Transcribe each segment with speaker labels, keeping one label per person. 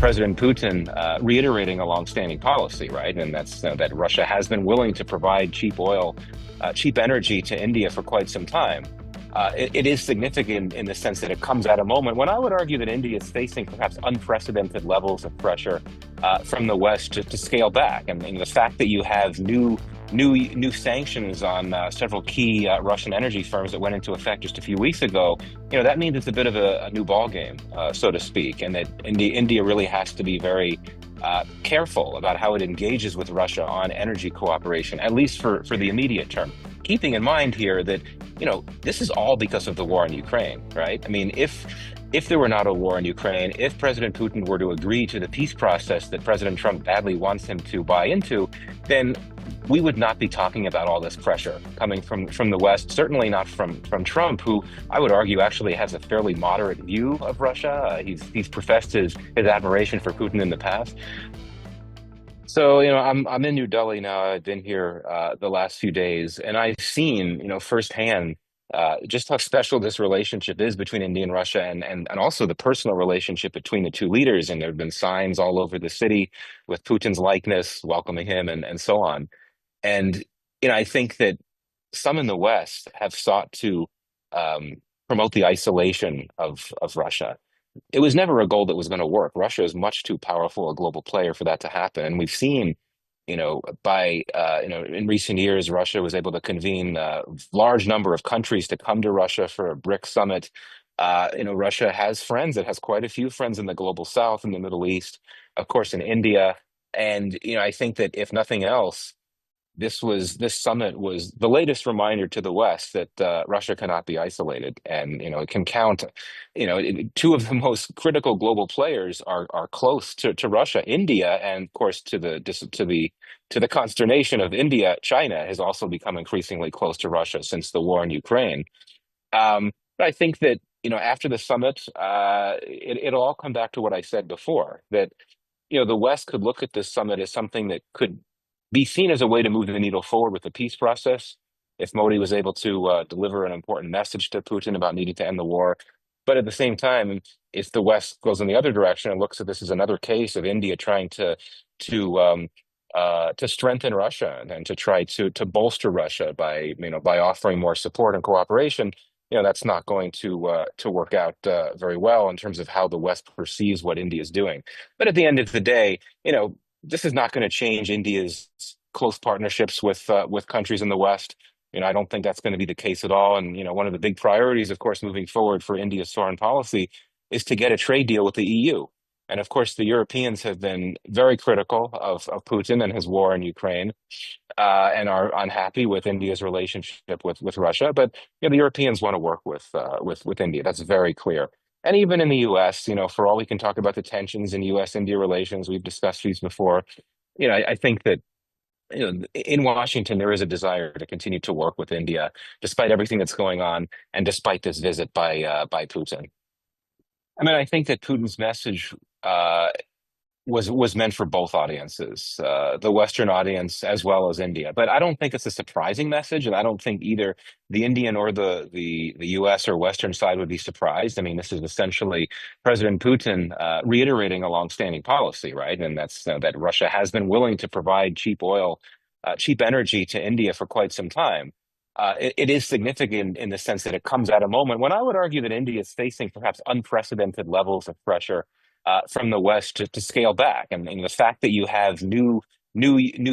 Speaker 1: President Putin reiterating a longstanding policy, right? And that's that Russia has been willing to provide cheap oil, cheap energy to India for quite some time. It is significant in the sense that it comes at a moment when I would argue that India is facing perhaps unprecedented levels of pressure from the West to scale back. And the fact that you have new sanctions on several key Russian energy firms that went into effect just a few weeks ago, that means it's a bit of a new ball game, so to speak, and that India really has to be very careful about how it engages with Russia on energy cooperation, at least for the immediate term. Keeping in mind here that, this is all because of the war in Ukraine, right? I mean, if there were not a war in Ukraine, if President Putin were to agree to the peace process that President Trump badly wants him to buy into, then we would not be talking about all this pressure coming from the West, certainly not from Trump, who I would argue actually has a fairly moderate view of Russia. He's professed his admiration for Putin in the past. So, I'm in New Delhi now. I've been here the last few days, and I've seen, firsthand just how special this relationship is between India and Russia, and also the personal relationship between the two leaders. And there have been signs all over the city with Putin's likeness welcoming him, and so on. And I think that some in the West have sought to promote the isolation of Russia. It was never a goal that was going to work. Russia is much too powerful a global player for that to happen. And we've seen, in recent years, Russia was able to convene a large number of countries to come to Russia for a BRICS summit. Russia has friends. It has quite a few friends in the global South, in the Middle East, of course, in India. And, I think that if nothing else, this summit was the latest reminder to the West that Russia cannot be isolated, and it can count. Two of the most critical global players are close to Russia, India, and of course to the consternation of India, China has also become increasingly close to Russia since the war in Ukraine. But I think that after the summit, it'll all come back to what I said before, that the West could look at this summit as something that could be seen as a way to move the needle forward with the peace process. If Modi was able to deliver an important message to Putin about needing to end the war. But at the same time, if the West goes in the other direction and looks at this as another case of India trying to strengthen Russia and to try to bolster Russia by offering more support and cooperation, that's not going to work out very well in terms of how the West perceives what India is doing. But at the end of the day, this is not going to change India's close partnerships with countries in the West. I don't think that's going to be the case at all. And one of the big priorities, of course, moving forward for India's foreign policy is to get a trade deal with the EU. And of course, the Europeans have been very critical of Putin and his war in Ukraine, and are unhappy with India's relationship with Russia. But the Europeans want to work with India. That's very clear. And even in the U.S., for all we can talk about the tensions in U.S.-India relations, we've discussed these before. I think that in Washington there is a desire to continue to work with India, despite everything that's going on, and despite this visit by Putin. I mean, I think that Putin's message was meant for both audiences, the Western audience as well as India. But I don't think it's a surprising message, and I don't think either the Indian or the U.S. or Western side would be surprised. I mean, this is essentially President Putin reiterating a longstanding policy, right? And that's that Russia has been willing to provide cheap oil, cheap energy to India for quite some time. It is significant in the sense that it comes at a moment when I would argue that India is facing perhaps unprecedented levels of pressure from the West to scale back, and the fact that you have new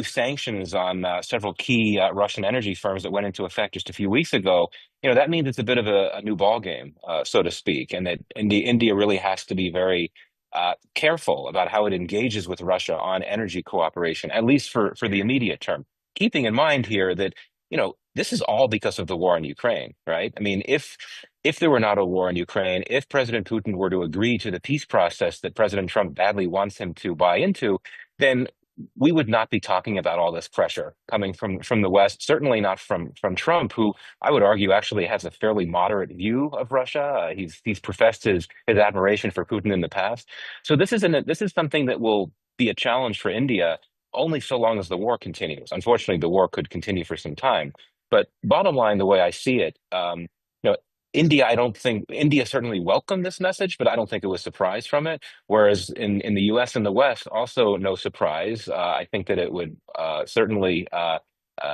Speaker 1: sanctions on several key Russian energy firms that went into effect just a few weeks ago, that means it's a bit of a new ball game, so to speak, and that India really has to be very careful about how it engages with Russia on energy cooperation, at least for the immediate term. Keeping in mind here that this is all because of the war in Ukraine, right? I mean, if there were not a war in Ukraine, if President Putin were to agree to the peace process that President Trump badly wants him to buy into, then we would not be talking about all this pressure coming from the West, certainly not from Trump, who I would argue actually has a fairly moderate view of Russia. He's professed his admiration for Putin in the past. So this is something that will be a challenge for India only so long as the war continues. Unfortunately, the war could continue for some time. But bottom line, the way I see it, India, I don't think India certainly welcomed this message, but I don't think it was surprised from it. Whereas in the U.S. and the West, also no surprise. I think that it would certainly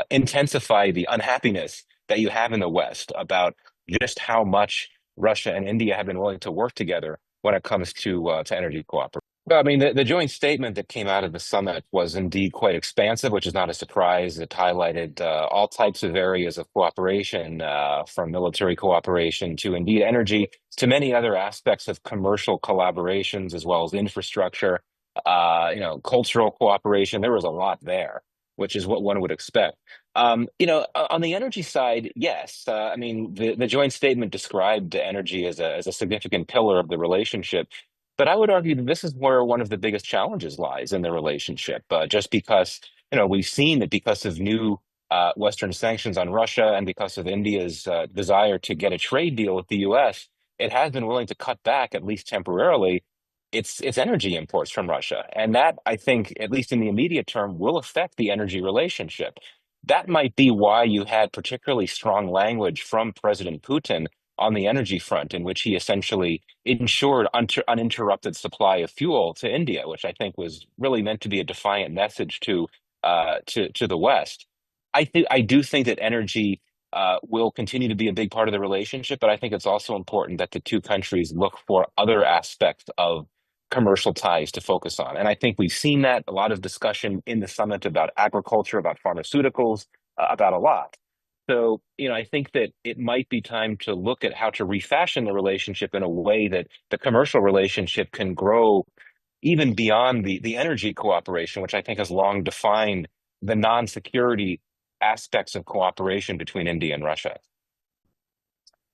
Speaker 1: intensify the unhappiness that you have in the West about just how much Russia and India have been willing to work together when it comes to energy cooperation. Well, I mean, the joint statement that came out of the summit was indeed quite expansive, which is not a surprise. It highlighted all types of areas of cooperation, from military cooperation to indeed energy, to many other aspects of commercial collaborations, as well as infrastructure, cultural cooperation. There was a lot there, which is what one would expect. On the energy side, yes. I mean, the joint statement described energy as a significant pillar of the relationship. But I would argue that this is where one of the biggest challenges lies in the relationship, just because, we've seen that because of new Western sanctions on Russia and because of India's desire to get a trade deal with the US, it has been willing to cut back, at least temporarily, its energy imports from Russia. And that, I think, at least in the immediate term, will affect the energy relationship. That might be why you had particularly strong language from President Putin on the energy front, in which he essentially ensured uninterrupted supply of fuel to India, which I think was really meant to be a defiant message to the West. I do think that energy will continue to be a big part of the relationship, but I think it's also important that the two countries look for other aspects of commercial ties to focus on. And I think we've seen that a lot of discussion in the summit about agriculture, about pharmaceuticals, about a lot. So, I think that it might be time to look at how to refashion the relationship in a way that the commercial relationship can grow even beyond the energy cooperation, which I think has long defined the non-security aspects of cooperation between India and Russia.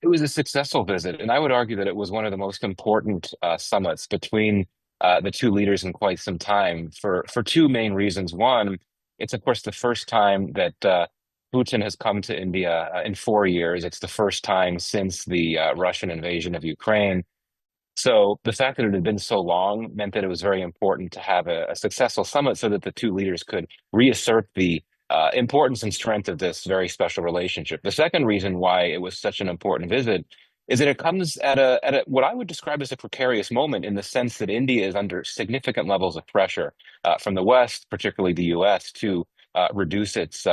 Speaker 1: It was a successful visit, and I would argue that it was one of the most important summits between the two leaders in quite some time for two main reasons. One, it's of course the first time that Putin has come to India in 4 years. It's the first time since the Russian invasion of Ukraine. So the fact that it had been so long meant that it was very important to have a successful summit so that the two leaders could reassert the importance and strength of this very special relationship. The second reason why it was such an important visit is that it comes at a what I would describe as a precarious moment, in the sense that India is under significant levels of pressure from the West, particularly the US, to reduce its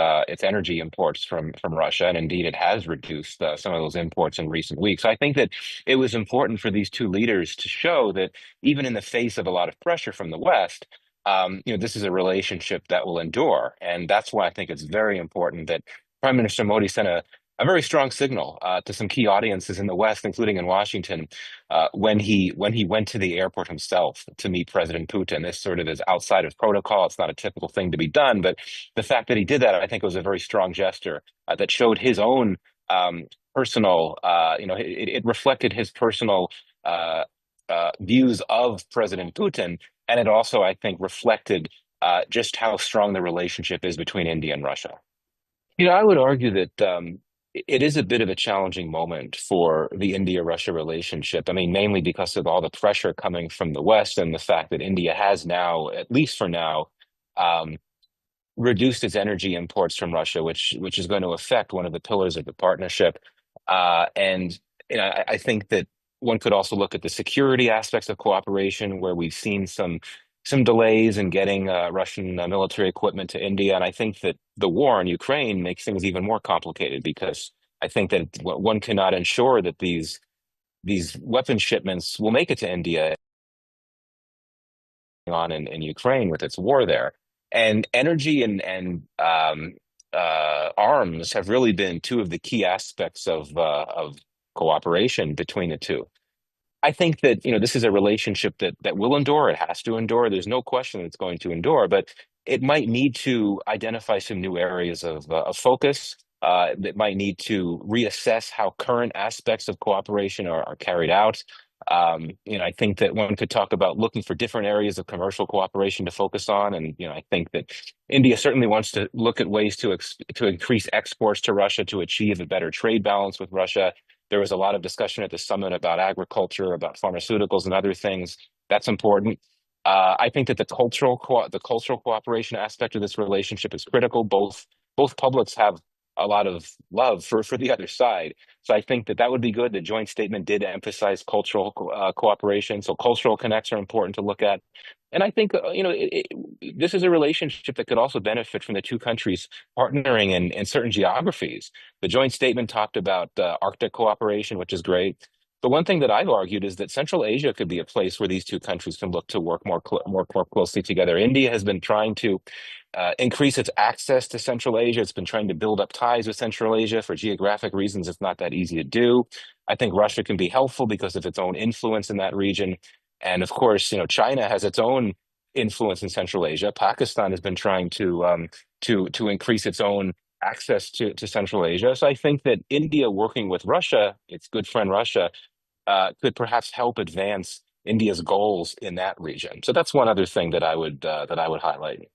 Speaker 1: energy imports from Russia, and indeed it has reduced some of those imports in recent weeks. So I think that it was important for these two leaders to show that even in the face of a lot of pressure from the West, this is a relationship that will endure. And that's why I think it's very important that Prime Minister Modi sent a very strong signal to some key audiences in the West, including in Washington, when he went to the airport himself to meet President Putin. This sort of is outside of protocol. It's not a typical thing to be done, but the fact that he did that, I think, was a very strong gesture that showed his own personal. It reflected his personal views of President Putin, and it also, I think, reflected just how strong the relationship is between India and Russia. I would argue that it is a bit of a challenging moment for the India-Russia relationship. I mean, mainly because of all the pressure coming from the West and the fact that India has now, at least for now, um, reduced its energy imports from Russia, which is going to affect one of the pillars of the partnership. And I think that one could also look at the security aspects of cooperation, where we've seen some delays in getting Russian military equipment to India. And I think that the war in Ukraine makes things even more complicated, because I think that one cannot ensure that these weapon shipments will make it to India on in Ukraine with its war there. And energy and arms have really been two of the key aspects of cooperation between the two. I think that this is a relationship that will endure. It has to endure. There's no question it's going to endure, but it might need to identify some new areas of focus. It might need to reassess how current aspects of cooperation are carried out. I think that one could talk about looking for different areas of commercial cooperation to focus on, and I think that India certainly wants to look at ways to increase exports to Russia to achieve a better trade balance with Russia. There was a lot of discussion at the summit about agriculture, about pharmaceuticals, and other things. That's important. I think that the cultural cooperation aspect of this relationship is critical. Both publics have a lot of love for the other side. So I think that that would be good. The joint statement did emphasize cultural cooperation, so cultural connects are important to look at. And I think this is a relationship that could also benefit from the two countries partnering in certain geographies. The joint statement talked about Arctic cooperation, which is great. But one thing that I've argued is that Central Asia could be a place where these two countries can look to work more closely together. India has been trying to increase its access to Central Asia. It's been trying to build up ties with Central Asia. For geographic reasons, it's not that easy to do. I think Russia can be helpful because of its own influence in that region. And of course, China has its own influence in Central Asia. Pakistan has been trying to increase its own access to Central Asia. So I think that India working with Russia, its good friend Russia, could perhaps help advance India's goals in that region. So that's one other thing that I would highlight.